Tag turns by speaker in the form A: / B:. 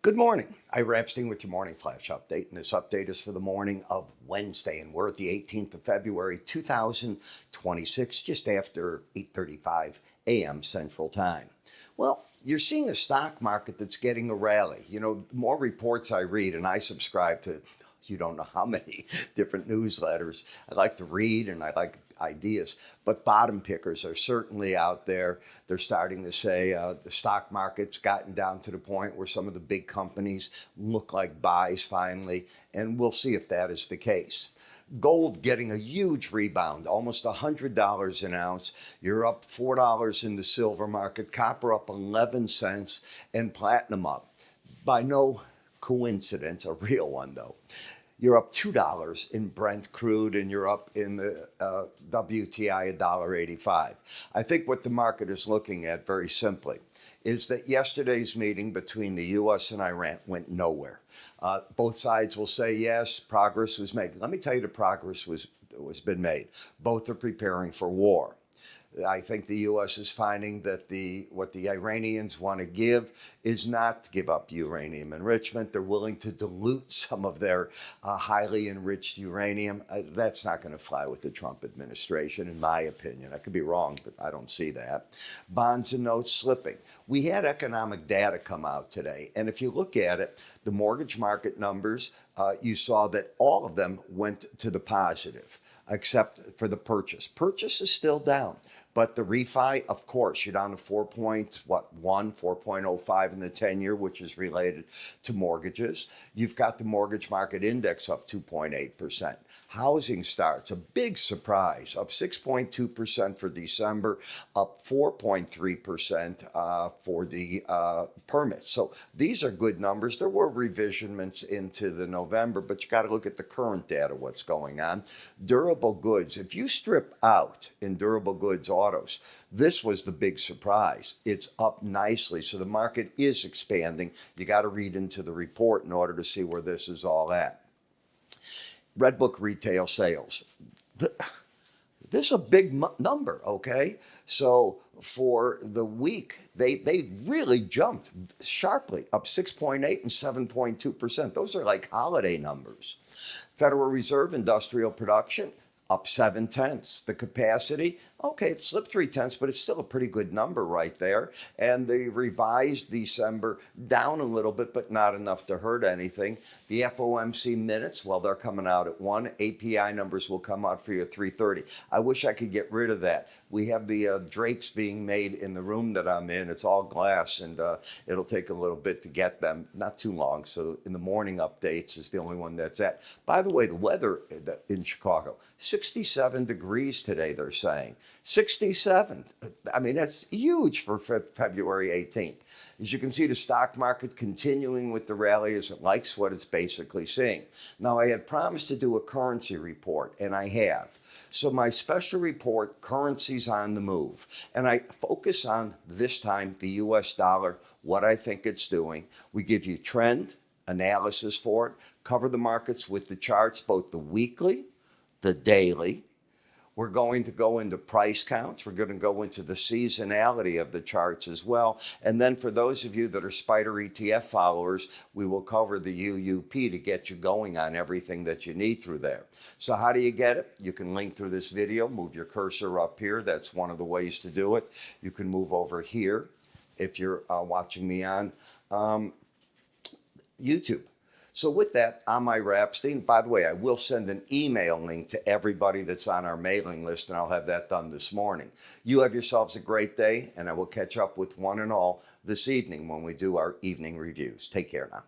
A: Good morning. Ira Epstein with your Morning Flash Update, and this update is for the morning of Wednesday, and we're at the 18th of February, 2026, just after 8:35 a.m. Central Time. Well, you're seeing a stock market that's getting a rally. You know, the more reports I read, and I subscribe to you don't know how many different newsletters. I like to read and I like ideas, but bottom pickers are certainly out there. They're starting to say the stock market's gotten down to the point where some of the big companies look like buys finally, and we'll see if that is the case. Gold getting a huge rebound, almost $100 an ounce. You're up $4 in the silver market, copper up 11 cents, and platinum up. By no coincidence, a real one though. You're up $2 in Brent crude, and you're up in the WTI $1.85. I think what the market is looking at very simply is that yesterday's meeting between the U.S. and Iran went nowhere. Both sides will say, yes, progress was made. Let me tell you, the progress was been made. Both are preparing for war. I think the U.S. is finding that what the Iranians want to give is not to give up uranium enrichment. They're willing to dilute some of their highly enriched uranium. That's not going to fly with the Trump administration, in my opinion. I could be wrong, but I don't see that. Bonds and notes slipping. We had economic data come out today, and if you look at it, the mortgage market numbers, you saw that all of them went to the positive, except for the purchase. Purchase is still down. But the refi, of course, you're down to 4.05 in the 10-year, which is related to mortgages. You've got the mortgage market index up 2.8%. Housing starts, a big surprise, up 6.2% for December, up 4.3% for the permits. So these are good numbers. There were revisions into the November, but you got to look at the current data, what's going on. Durable goods, if you strip out in durable goods autos, this was the big surprise. It's up nicely, so the market is expanding. You got to read into the report in order to see where this is all at. Redbook retail sales. This is a big number, okay? So for the week, they really jumped sharply, up 6.8 and 7.2%. Those are like holiday numbers. Federal Reserve industrial production, up 0.7. The capacity, okay, it slipped 0.3, but it's still a pretty good number right there. And the revised December down a little bit, but not enough to hurt anything. The FOMC minutes, well, they're coming out at 1. API numbers will come out for you at 3:30. I wish I could get rid of that. We have the drapes being made in the room that I'm in. It's all glass, and it'll take a little bit to get them. Not too long. So in the morning updates is the only one that's at. By the way, the weather in Chicago, 67 degrees today, they're saying. 67. I mean, that's huge for February 18th. As you can see, the stock market continuing with the rally as it likes what it's basically seeing. Now, I had promised to do a currency report, and I have. So my special report, Currencies on the Move, and I focus on, this time, the U.S. dollar, what I think it's doing. We give you trend analysis for it, cover the markets with the charts, both the weekly, the daily. We're going to go into price counts. We're going to go into the seasonality of the charts as well. And then for those of you that are Spider ETF followers, we will cover the UUP to get you going on everything that you need through there. So how do you get it? You can link through this video, move your cursor up here. That's one of the ways to do it. You can move over here if you're watching me on YouTube. So with that, I'm Ira Epstein. By the way, I will send an email link to everybody that's on our mailing list, and I'll have that done this morning. You have yourselves a great day, and I will catch up with one and all this evening when we do our evening reviews. Take care now.